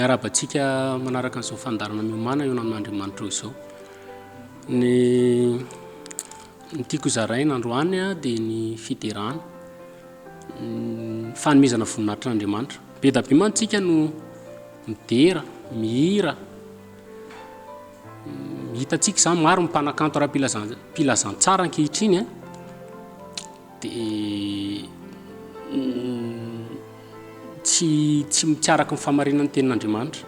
miarabantsika manaraka an'izao fandarana miomana eo amin'Andriamanitra izao. Ny tiako zaraina androany dia ny fiterana, fanomezana voninahitra n'Andriamanitra. Be da be mantsika no midera, mihira. Hitantsika izany maro mipanakanto ara-pilazantsara ankehitriny dia tsy araka ny famarinan'ny tenin'Andriamanitra.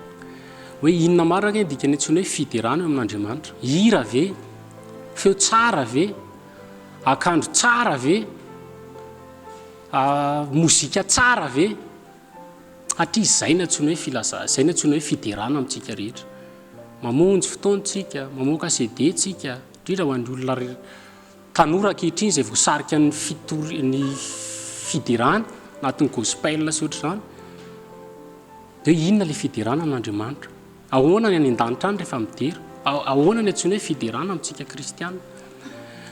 Hoe inona maraka dikany antsony hoe fiterana eo amin'Andriamanitra. Hira ve, feo tsara ve, akandro tsara ve, mozika tsara ve, hatria izay ny antsony hoe filazana, izay ny antsony hoe fiterana amintsika rehetra. Mamonjy fotoantsika, mamoaka CD tsika, indrindra ho an'ny olona tanora ankehitriny izay voasarika ny fiderana anatin'ny gospel sy ohatr'izany. Dia inona ilay fiderana amin'Andriamanitra? Ahoana ny any an-danitra any rehefa midera? Ahoana ny antsony hoe fiderana amintsika kristiana?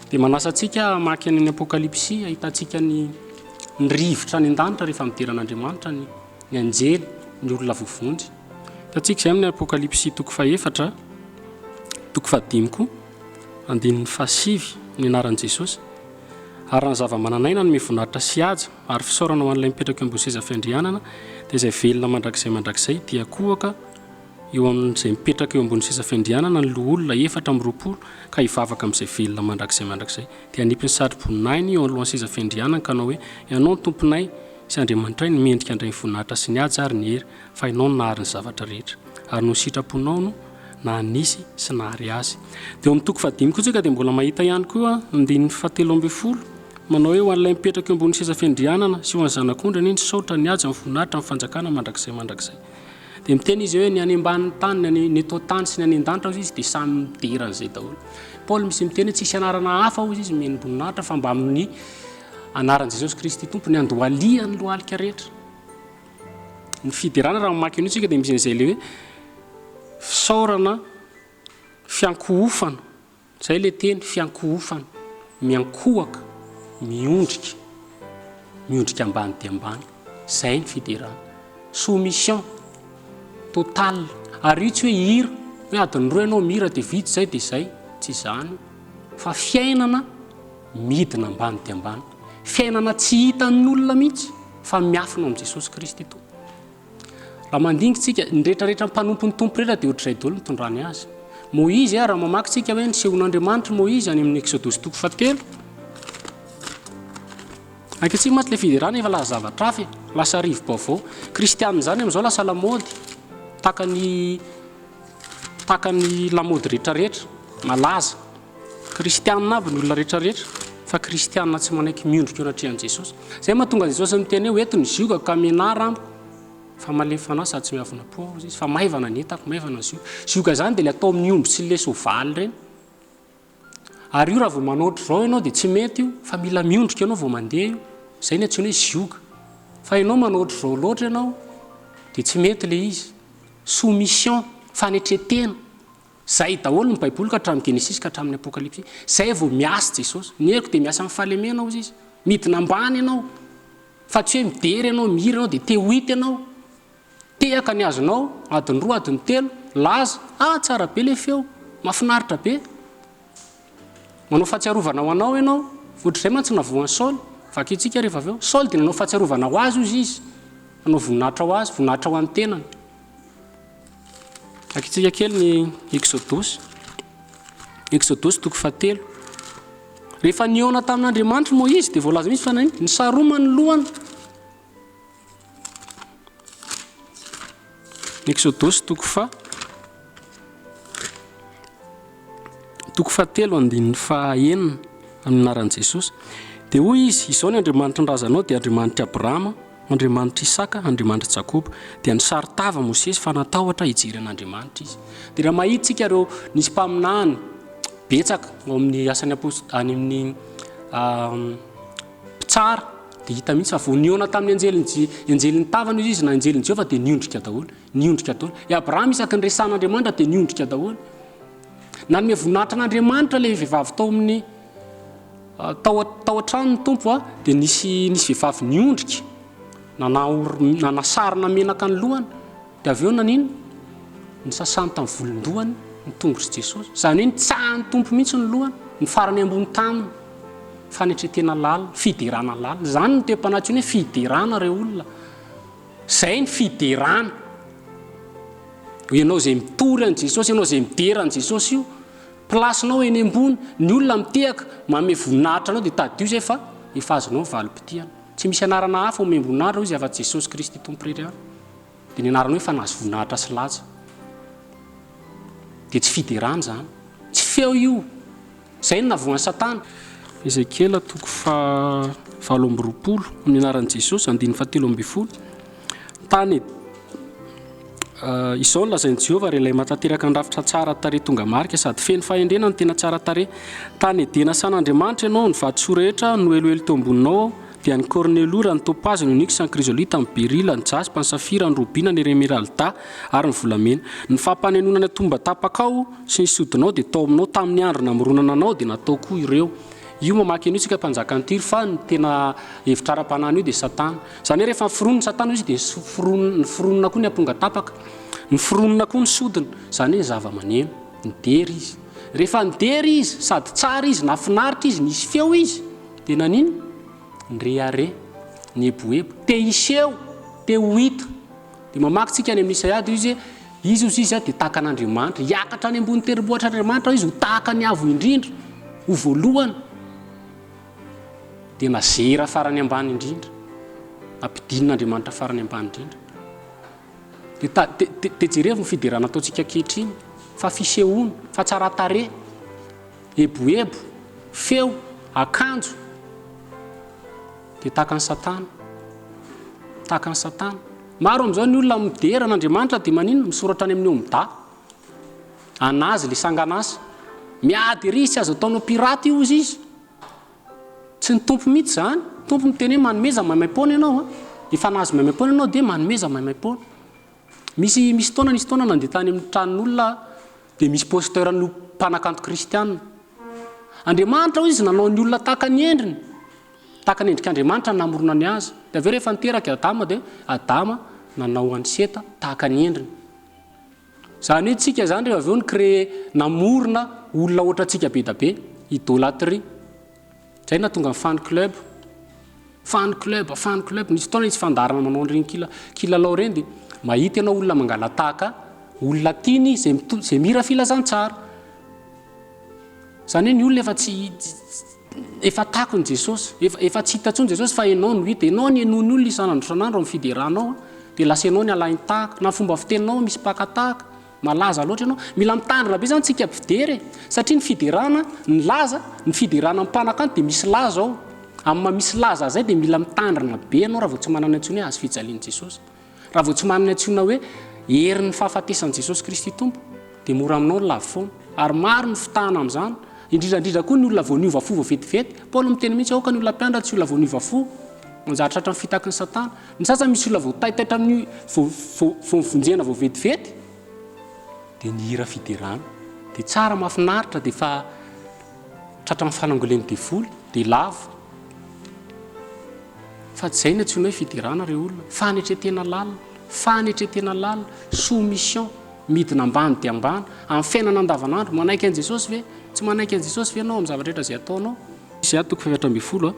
Dia manasa antsika maky any Apokalipsy, ahitantsika ny rivotra any an-danitra rehefa midera an'Andriamanitra ny anjely, ny olona vovonjy. Hitantsika izay amin'ny Apokalipsy 4, 5, andininy 7 ny anaran'i Jesosy. Ary raha ny zava-mananaina no mivonahitra sy haja, ary fisaorana ho an'ilay mipetraka eo ambony seza fiandrianana, dia izay velona mandrakizay dia kohaka eo amin'izay mipetraka eo ambony seza fiandrianana ny loholona 420 ka hivavaka amin'izay velona mandrakizay. Dia hanipy ny satroboninahiny eo alohan'ny seza fiandrianana ka anao hoe ianao ny tomponay sy Andriamanitray ny mendrika andray voninahitra sy ny haja ary ny hery, fa ianao no nahary ny zavatra rehetra, ary no sitraponao no na nisy sy nahary azy. Dia eo amin'ny 5 kotsika dia mbola mahita ihany koa andininy 7 manao hoe ho an'ilay mipetraka eo ambony seza fiandrianana sy ho an'ny zanak'ondry ny saotra ny haja amin'ny voninahitra amin'ny fanjakana mandrakizay. Dia miteny izy hoe ny any ambanin'ny tany, ny eto tany sy ny any an-danitra izy dia samy midera an'izay daholo. Paoly misy miteny tsisy anarana hafa izy meny voninahitra fa mba amin'ny anaran'i Jesosy Kristy Tompo ny andohalian'ny lohalika rehetra. Ny fiderana raha mamaky an'io tsika dia misy an'izay ilay hoe fisaorana, fiankohofana, izay ilay teny fiankohofana, miankohaka, miondrika ambany dia ambany. Izay ny fiderana. Soumission total. Ary io tsy hoe hira, hoe adiny roa ianao mihira dia vitsy izay dia izay, tsy izany. Fa fiainana midina ambany dia ambany. Fiainana tsy hitan'ny olona mihitsy fa miafina amin'i Jesosy Kristy Tompo. Raha mandingintsika ny rehetrarehetra mpanompo ny tompo rehetra dia ohatr'izay daholo mitondrany azy. Moïse raha mamakintsika hoe nisehon'Andriamanitra Moïse any amin'ny Exodus 7. Ankehitriny mantsy ilay fiderana efa lasa zavatra hafa, lasa rivo-baovao. Kristianina izany amin'izao lasa lamaody, tahaka ny lamaody rehetrarehetra, malaza. Kristianina aby ny olona rehetrarehetra, fa kristianina tsy manaiky miondrika eo anatrehan'i Jesosy. Izay mahatonga Jesosy miteny hoe eto ny zioka ka menara fa malefa anazy sady tsy miavona po izy, fa maivana ny entako, maivana ny zioka. Zioka izany dia ilay atao amin'ny omby sy ilay soavaly ireny. Ary io raha vao manaotro izao ianao dia tsy mety io, fa mila miondrika ianao vao mandeha io. Izay ny antsony hoe zioka. Fa ianao manaotro izao loatra ianao dia tsy mety ilay izy. Soumission, fanetretena. Izay daholo ny Baiboly ka hatramin'ny Genesis ka hatramin'ny Apokalipsy. Izay vao miasa Jesosy. Ny heriko dia miasa amin'ny fahalemena izy. Midina ambany ianao. Fa tsy hoe midery ianao, mihira ianao dia te ho hita ianao. Tehaka ny azonao, adiny 2, adiny 3, laza. Tsara be ilay feo, mahafinaritra be. Manao fahatsiarovana ho anao ianao, ohatr'izay mantsy navoan'i Saoly. Vakintsika rehefa avy eo, Saoly dia nanao fahatsiarovana ho azy izy. Nanao voninahitra ho azy, voninahitra ho an'ny tenany. Vakintsika kely ny Exodus 7. Rehefa nihaona tamin'Andriamanitra Moïse dia voalaza mihitsy fa ny saromany lohany. Exodus 7 andininy 9 amin'ny anaran'i Jesosy. Dia hoy izy, izao ny Andriamanitra nrazanao dia Andriamanitra Abrahama, Andriamanitra Isaka, Andriamanitra Jakoba. Dia nisaritava Mosesy fa natahotra hijery an'Andriamanitra izy. Dia raha mahitsika ireo nisy mpaminany betsaka ao amin'ny asany any amin'ny mpitsara dia hita mihitsy fa vao nihaona tamin'ny anjelin'ny tavana izy na anjelin'i Jehovah dia niondrika daholo. I Abrahama isaky ny resan'Andriamanitra dia niondrika daholo. Nanome voninahitra an'Andriamanitra ilay vehivavy tao amin'ny tao an-trano ny tompo dia nisy vehivavy niondrika nanasarina menaka ny lohany dia avy eo nanino ny sasany tamin'ny volondohany ny tongotr'i Jesosy izany hoe nitsahan'ny tompo mihitsy ny lohany ny farany ambony taminy fanetretena lalina fiderana lalina izany no te-panatriny hoe fiderana ireo olona izay ny fiderana ianao izay mitory an' Jesosy ianao izay midera an' Jesosy io plasinao eny ambony ny olona mitehaka manome voninahitra anao dia tadio zay fa efa azonao valim-pitiana tsy misy anarana hafa ome voninahitra izy afa Jesosy Kristy tompo irery any dia ny anaranao efa nahazo voninahitra sy laza dia tsy fiderana zany tsy feo io izay no navoan'ny Satana. Ezekela toko 7:20 amin'ny anaran'i Jesosy 7:20 tany izao ny lazain'i Jehovah reha ilay matateraka ny rafitra tsara tare tonga marika sady feno fahendrena ny tena tsara tare tany edena san'Andriamanitra ianao ny vato rehetra no elohelo teo amboninao ao dia ny corneloura ny topazy ny onyx ny chrysolite ny berila ny jaspa ny safira ny robina ny émeralda ary ny volamena ny fampanenonana tomba tapaka ao sy ny sodinao dia tao aminao tamin'ny andro namoronana anao dia natao koa ireo io mamaky an'io tsika mpanjaka ny tiry fa ny tena hevitra ara-panahiny io dia Satana izany hoe rehefa niforonony Satana izy dia ny foronona koa ny amponga tapaka ny foronona koa ny sodina izany hoe zava-maneno nidery izy rehefa nidery izy sady tsara izy nafinaritra izy nisy feo izy dia nanino ny reare ny eboebo te iseho te ho hita dia mamaky tsika any amin'ny Isaiah izy ozy izy dia tahaka an'Andriamanitra hiakatra any ambony teribohitr'Andriamanitra izy ho tahaka ny avo indrindra ho voalohany dia nazera farany ambany indrindra ampidin'Andriamanitra farany ambany indrindra dia jerevy ny fiderana ataontsika ankehitriny fa fisehoana fa tsara tare eboebo feo akanjo dia tahaka ny Satana maro amin'izao ny olona midera an'Andriamanitra dia manino misoratra any amin'ny omida anazy le sanganasa miady ery tsy azo ataonao piraty io izy tsy ny tompo mihitsy zany tompo miteny hoe manomeza maimaim-poana ianao efa nahazo maimaim-poana ianao dia manomeza maimaim-poana misy taona nandeha tany amin'ny tranon'olona dia misy posteur no mpanakanto kristianina Andriamanitra izy nanao ny olona tahaka ny endriny tahaka ny endrik'Andriamanitra namoronany azy dia aveo rehefa niteraka Adama dia Adama nanao an'i Seta tahaka ny endriny izany hoe tsika zany rehefa aveo ny créé namorona olona ohatra tsika be da be idôlatrie izay na tonga ny fan club nisy taona nisy fandarana manao an'ireny kilalao ireny dia mahita ianao olona mangalatahaka olona tiany izay mira filazantsara izany hoe ny olona efa tahako ny Jesosy efa tsy hita ntsony Jesosy fa ianao no hita ianao ny enony olona isan'andro isan'andro amin'ny fideranao dia lasa ianao ny alainy tahaka na fomba fiteninao misy pakatahaka malaza loatra ianao mila mitandrina be zany tsika mpidery satria ny fiderana ny laza ny fiderana mipanakanto dia misy laza ao amin'ny mamisy laza zay dia mila mitandrina be ianao raha vao tsy manana antsony hoe azo fijalian'i Jesosy raha vao tsy manana antsona hoe herin'ny fahafatesan'i Jesosy Kristy tompo dia mora aminao ny lavofoana ary maro ny fitahana amin'izany indrindrandrindra koa ny olona vao niova fo vetivety Paoly miteny mihitsy aoka ny olona mpiandra tsy olona vao niova fo manjatratra ny fitaky ny Satana ny sasany misy olona vao taitaitra amin'ny vao mivonjena vao vetivety dia ny hira fiderana dia tsara mahafinaritra dia fa tratra amin'ny fanangoleny devoly dia lavo fa tsy izay ny antsoina hoe fiderana ireo olona fanetretena lalina soumission midina ambany dia ambany amin'ny fiainana andavanandro manaiky an'i Jesosy ve tsy manaiky an'i Jesosy ve ianao amin'ny zavatra rehetra izay ataonao Isaia 7:20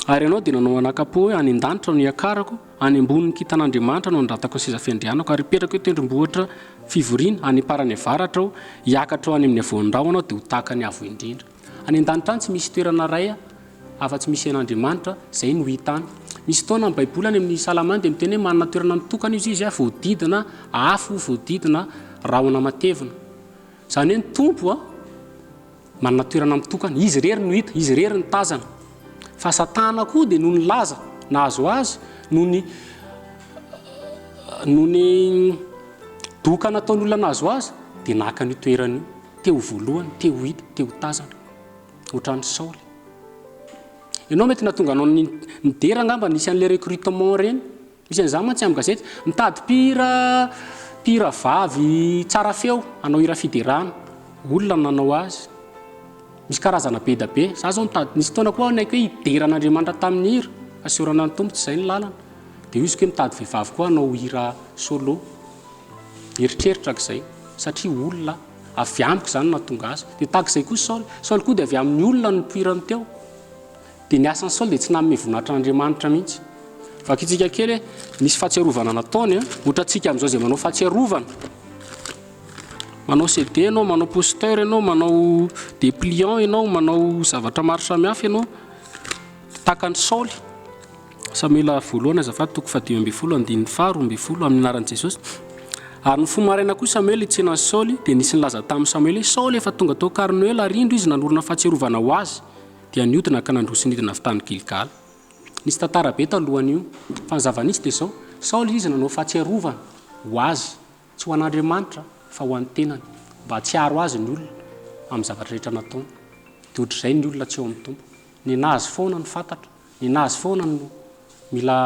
ary ianao dia nanao anakapo hoe any an-danitra no hiakarako any ambony ny kitan'Andriamanitra no andratako ny seza fiandrianako ary hipetrako eo tendrombohitra fivoriana any am-parany avaratra aho hiakatra ao any amin'ny avoan-drao anao dia ho tahaka ny avo indrindra any an-danitra any tsy misy toerana ray afa-tsy misy an'Andriamanitra izay no hita any misy taona ny baiboly any amin'ny salamany dia miteny hoe manana toerana mitokana izy voadidina afo voadidina rahona matevina izany hoe ny tompo manana toerana mitokana izy rery no hita izy rery ny tazana fa Satana koa dia noho ny laza nahazo azy noho ny doka nataon'ny olona nahazo azy dia naka ny toerana io teo voalohany teo hita teo tazana ohatran'ny Saoly ianao mety natonga anao nidera angamba nisy an'ilay recrutement reny misy an'izany mantsy amin'ny gazety mitady pira vavy tsara feo anao hira fiderana olona nanao azy misy karazana be da be za zao mitady nisy taona koa naiky hoe hideran'Andriamanitra tamin'ny hira asorana ny tompo tsy izay ny lalana dia izy koa mitady vehivavy koa anao hira solo eritreritra'izay satria olona avy amiko zany nahatonga azy dia tahak'izay koa Saoly koa dia avy amin'ny olona no poirany teo dia ny asan'ny Saoly dia tsy nanome voninahitran'Andriamanitra mihitsy. Vakitsika kely misy fahatsiarovana nataony ohatra tsika amin'izao izay manao fahatsiarovana, manao CD ianao, manao poster ianao, manao dépliant ianao, manao zavatra maro samihafa ianao takan'ny Saoly. Samuela voalohany azafady 2:12 amin'ny anaran'i Jesosy. Ary ny fomaraina koa Samuela itsenan'ny Saoly dia nisy nilaza tamin'ny Samuela hoe Saoly efa tonga tao Karmela rindro izy nanorina fahatsiarovana ho azy dia niodina ka nandroso nidina avy tany Gilgal. Nisy tantara be talohan'io fa ny zava-nisy dia izao Saoly izy nanao fahatsiarovana ho azy tsy ho an'Andriamanitra fa ho an'ny tenany mba hatsiaro azy ny olona amin'ny zavatra rehetra nataony. Dia ohatr'izay ny olona tsy eo amin'ny tompo, ny nazy foana ny fantatra, ny nazy foana no mila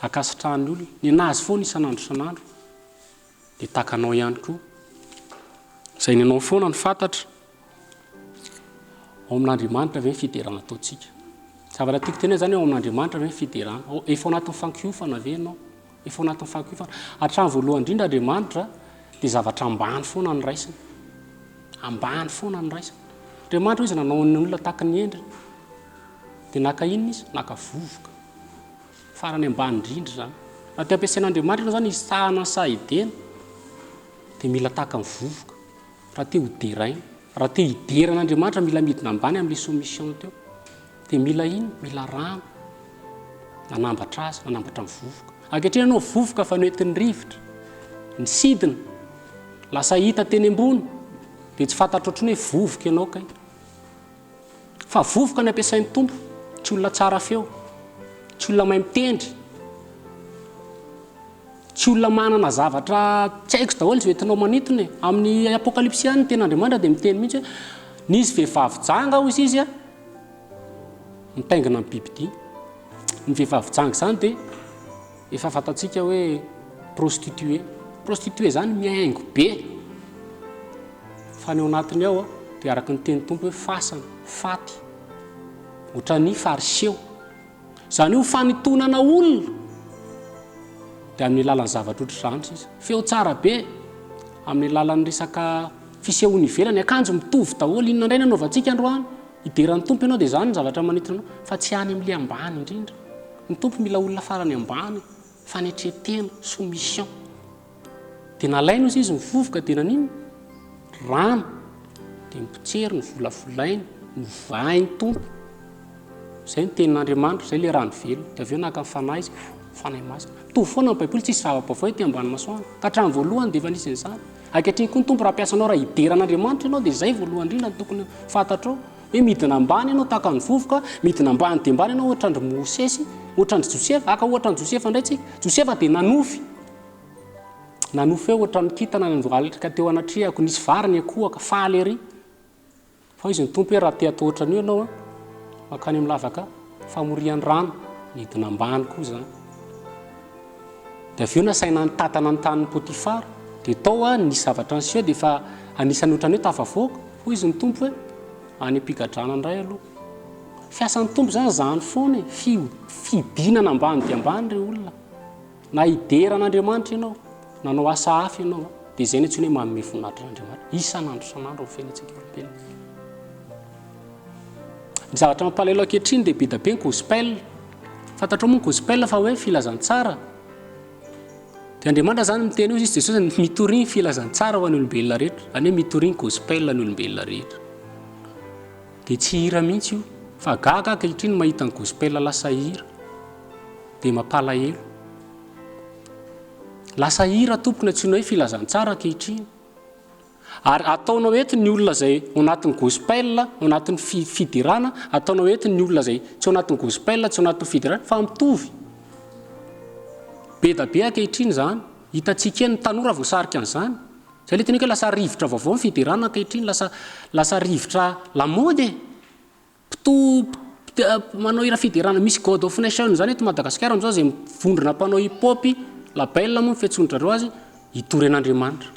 akasitrahan'ny olona, ny nazy foana isan'andro isan'andro dia takanao ihany koa izay ny anao foana ny fantatra. Ao amin'Andriamanitra ve ny fiderana ataontsika? Zavatra tiako tena zany ao amin'Andriamanitra ve ny fiderana? Efa ao anatin'ny fankiofana ve ianao? Efa ao anatin'ny fankiofana? Hatramin'ny voalohany indrindra Andriamanitra dia zavatra ambany foana ny raisiny, ambany foana ny raisiny. Andriamanitra izy nanao ny olona tahaka ny endriny dia naka inona izy? Naka vovoka farany ambany indrindra zany. Raha te ampiasain'Andriamanitra ianao zany isahana sahidena dia mila tahaka ny vovoka raha te ho deraina. Raha te hideran'Andriamanitra mila midina ambany amin'ilay soumission teo dia mila ino? Mila rano nanambatra azy, nanambatra ny vovoka. Ankehitriny ianao vovoka fa noentin'ny rivotra, ny sidina lasa hita teny ambony dia tsy fantatra ohatrany hoe vovoka ianao kay. Fa vovoka ny ampiasain'ny tompo, tsy olona tsara feo, tsy olona mahay mitendry, tsy olona manana zavatra tsy haiko daholo tsy entinao manitony. Amin'ny apokalipsy ihany ny ten'Andriamanitra dia miteny mihitsy hoe nisy vehivavy janga hozy izy mitaingina amin'ny bibidia. Ny vehivavy janga zany dia efa fantatsika hoe prostituée. Prostituée zany mihaingo be fa ny ao anatiny ao dia araka ny teny tompo hoe fasana, faty, ohatrany fariseo. Zany io fanitonana olona dia amin'ny lalan'ny zavatra ohatr'izany izy. Feo tsara be amin'ny lalan'ny resaka fisehoany ivelany, akanjo mitovy daholo. Inona indray nanaovantsika androany? Hideran'ny tompo ianao dia zany ny zavatra manitona anao fa tsy any amin'ilay ambany indrindra. Ny tompo mila olona farany ambany, fanetretena, soumission. Dia nalaina izy ny vovoka dia nanino? Rano dia mipotsery ny volavolainy, ny vainy tompo. Izay ny tenin'Andriamanitra, izay ilay rano velo. Dia avy eo naka ny fanahy izy, fanahy masina. Mitovy foana ny Baiboly, tsisy zava-baovao ety ambany masoandro. Ka hatramin'ny voalohany dia efa nisy an'izany. Ankehitriny koa ny tompo raha ampiasanao raha hideran'Andriamanitra ianao dia izay voalohany indrindra ny tokony fantatrao hoe midina ambany ianao tahaka ny vovoka, midina ambany dia ambany ianao ohatrandry Mosesy, ohatrandry Josefa. Aka ohatrandry Josefa indray tsika. Josefa dia nanofy eo ohatrany kitana nandoalika teo anatriako, nisy varany akohaka faly ery. Fa izy ny tompo hoe raha te atao ohatran'io ianao makany amin'ny lavaka famorian'ny rano, midina ambany koa zany. Dia avy eo nasaina ny tatana ny tanin'ny Potifara dia tao nisy zavatra niseho dia efa anisany ohatrany hoe tafavoaka. Hoy izy ny tompo hoe any am-pigadrana indray aloha. Fiasan'ny tompo zany zany foana fidinana ambany dia ambany ireo olona. Na hideran'Andriamanitra ianao, nanao asa hafa ianao dia izay ny antsoina hoe manome voninahitran'Andriamanitra isan'andro isan'andro ao fiainantsika olombelona. Ny zavatra mampalahelo ankehitriny dia be da be ny gospel. Fantatrao moa ny gospel fa hoe filazantsara. Dia Andriamanitra zany miteny io izy Jesosy mitoriny filazantsara ho an'ny olombelona rehetra, zany hoe mitoriny gospel ny olombelona rehetra. Dia tsy hira mihitsy io fa gaga ankehitriny mahita ny gospel lasa hira dia mampalahelo. Lasa hira tompony antsoina hoe filazantsara ankehitriny. Ary ataonao ety ny olona izay ao anatin'ny gospel, ao anatin'ny fidirana, ataonao ety ny olona izay tsy ao anatin'ny gospel, tsy ao anatin'ny fidirana fa mitovy. Be da be ankehitriny zany, hitantsika ny tanora voasarika an'izany. Izay ilay teny hoe lasa rivotra vaovao ny fidirana ankehitriny, lasa rivotra lamody. Manao hira fidirana, misy God of Nation zany eto Madagasikara amin'izao izay mivondrona mpanao hip-hop, label moa ny fiantsoan'izareo azy, hitory an'Andriamanitra.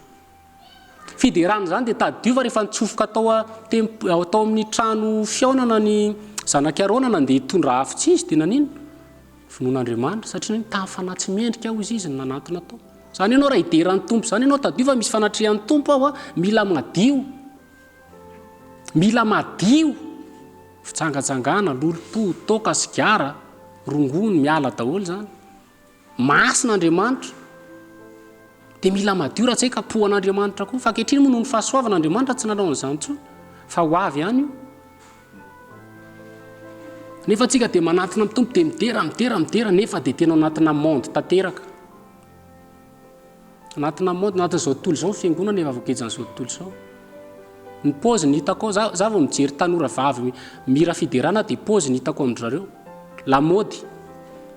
Fiderana zany dia tadiova rehefa nitsofoka atao amin'ny trano fiaonana ny zanak'Aronana dia hitondra hafitsy izy dia nanino? Finoan'Andriamanitra satria tamin'ny fanahy tsy mendrika ao izy ny nanantona tao. zany ianao raha hideran'ny tompo zany ianao tadio fa misy fanatrehan'ny tompo aho a mila madio fitsangatsangana lolo-po toka sigara rongony miala daholo zany masin'Andriamanitra dia mila madio raha tsy hay kapohan'Andriamanitra koa fa ankehitriny moa noho ny fahasoavan'Andriamanitra tsy nanaon'izany intsony fa ho avy ihany io nefa antsika dia manatona amin'ny tompo dia midera nefa dia tena anatina monde tanteraka anatina monde anatin'izao tontolo izao ny fiangonana efa voakejan'izao tontolo izao ny paoziny hitako ao za vao mijery tanora vavy mira fiderana dia paoziny hitako amindry zareo lamody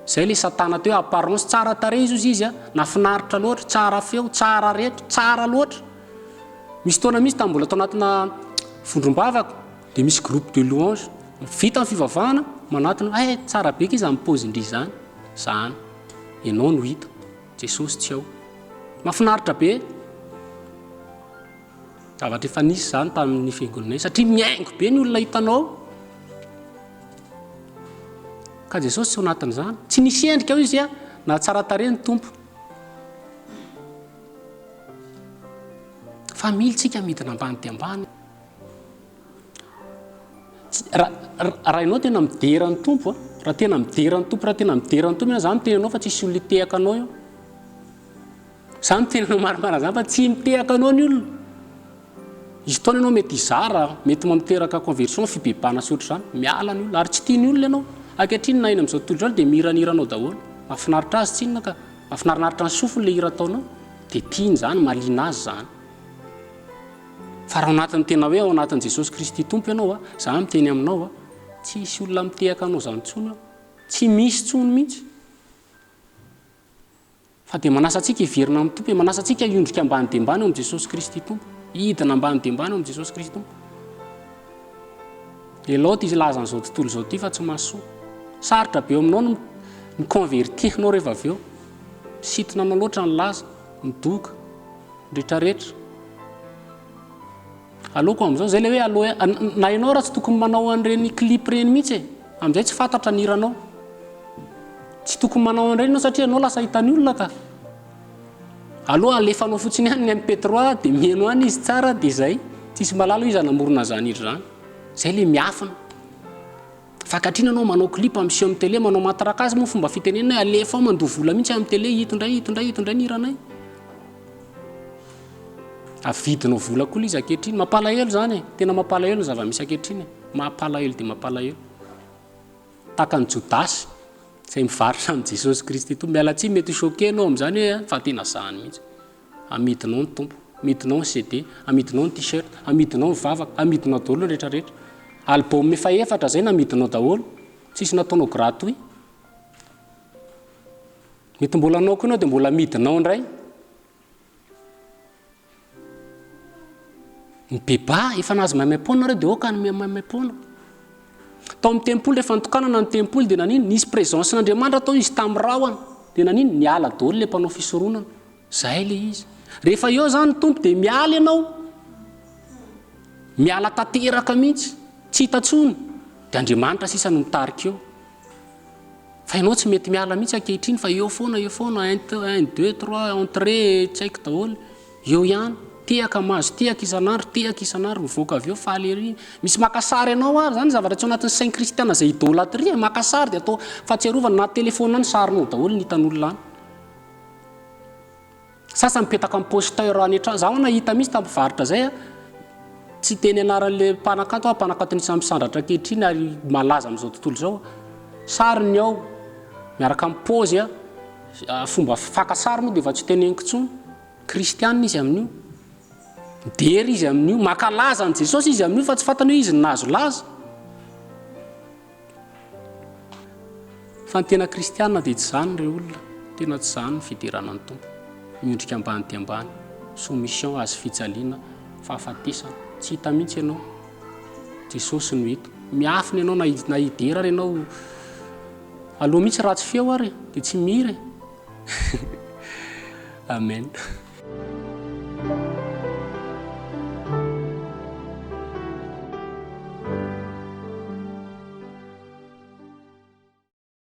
zay le satana teo apparence tsara tarehy izy a nafinaritra loatra tsara feo tsara rehetra tsara loatra misy taona misy mbola tao anatina vondrombavako dia misy groupe de louange vita amin'ny fivavahana manatona tsara be izy amin'ny paozindry zany ianao no hita Jesosy tsy ao mafinaritra be zavatra efa nisy zany tamin'ny fiangonanay satria miaingo be ny olona hitanao ka Jesosy tsy ao anatin'izany tsy nisy endrika ao izy a na tsara tarehy ny tompo fa militsika midina ambany dia ambany raha ianao tena mideran'ny tompo raha tena mideran'ny tompo zany miteny anao fa tsisy olona hitehaka anao io zany miteny anao maromaro zany fa tsy mitehaka anao ny olona izy taona ianao mety izara mety mamiteraka conversion fibebana sy ohatr' zany miala ny olona ary tsy tiany olona ianao ankehitriny na iny amin'izao tontolo izao dia mihiraniranao daholo mahafinaritra azy tsinona ka mahafinaritra ny sofiny le hira ataonao dia tiany zany malina azy zany fa raha ao anatin'ny tena hoe ao anatin'i Jesosy Kristy tompo ianao za miteny aminao tsy misy olona mitehaka anao zany intsony ao tsy misy intsony mihitsy fa dia manasa antsika hiverina amin'ny tompo manasa antsika hiondrika ambany dia ambany eo amin'i Jesosy Kristy tompo hidina ambany dia ambany eo amin'i Jesosy Kristy tompo eloty izy laza n'izao tontolo izao ty fa tsy mahasoa sarotra be eo aminao ny convertianao rehefa avy eo sitina anao loatra ny laza midoka rehetrarehetra aleoko amin'izao zay le hoe aloha na ianao raha tsy tokony manao an'ireny clip reny mihitsy amin'izay tsy fantatra ny hiranao tsy tokony manao an'ireny ianao satria ianao lasa hitan'ny olona ka aloha alefanao fotsiny ihany ny MP3 dia mihaino any izy tsara dia zay tsisy malalo izy anamorona zany hidry zany zay le miafina fa ankatrina anao manao clip am'sio amin'ny télé manao matraka azy moa fomba fitenenana hoe alefa ao mandoha vola mihitsy amin'ny télé hitondray ny hiranay avidinao vola koa izy ankehitriny mampalahelo zany tena mampalahelo ny zava-misy ankehitriny mampalahelo dia mampalahelo tahaka ny Jodasy zay mivarotra amin'ny Jesosy Kristy tompo miala tsy mety choqué anao amin'izany hoe fa tena zany mihitsy amidinao ny tompo amidinao ny CD amidinao ny t-shirt amidinao ny vavaka amidinao daholo rehetrarehetra album efa efatra zay namidinao daholo tsisy nataonao gratuit mety mbola anao koa ianao dia mbola amidinao indray ny beba efa nazy maimaimpona reo dia oka ny maimaimpona tao amin'ny tempoly rehefa nitokanana ny tempoly dia naniny nisy présence n'Andriamanitra tao izy tamin'ny rahona dia naniny niala daholo le mpanao fisoronana zay le izy rehefa eo zany ny tompo dia miala ianao miala tanteraka mihitsy tsy hitantsony dia Andriamanitra sisa no mitarika eo fa ianao tsy mety miala mihitsy ankehitriny fa eo foana 1 2 3 entrée tsy haiko daholo eo ihany tehaka mahazo tehaka isan'andro mivoaka avy eo faly ery misy makasary ianao ary zany zavatra tsy ao anatin'ny saint kristiana zay idôlatria makasary dia atao fahatsiarovana na telefona ny sarinao daholo ny hitan'olona any sasa mipetaka amin'ny posteur any an-trano zaho nahita mihitsy tampivarotra zay tsy teny anaran'le mpanakanto mpanakanto nisy misandratra ankehitriny ary malaza amin'izao tontolo izao sariny ao miaraka amin'ny paozy fomba fakasary moa dia efa tsy teneniko intsony kristianina izy amin'io midery izy amin'io makalaza ny Jesosy izy amin'io fa tsy fantany hoe izy nazo laza fa ny tena kristianina dia tsy zany ireo olona tena tsy zany ny fideranany tompo miondrika ambany dia ambany soumission azy fijaliana fahafatesana tsy hita mihitsy ianao Jesosy no hita miafina ianao na hidera ary ianao aloha mihitsy ratsy feo ary dia tsy miry amen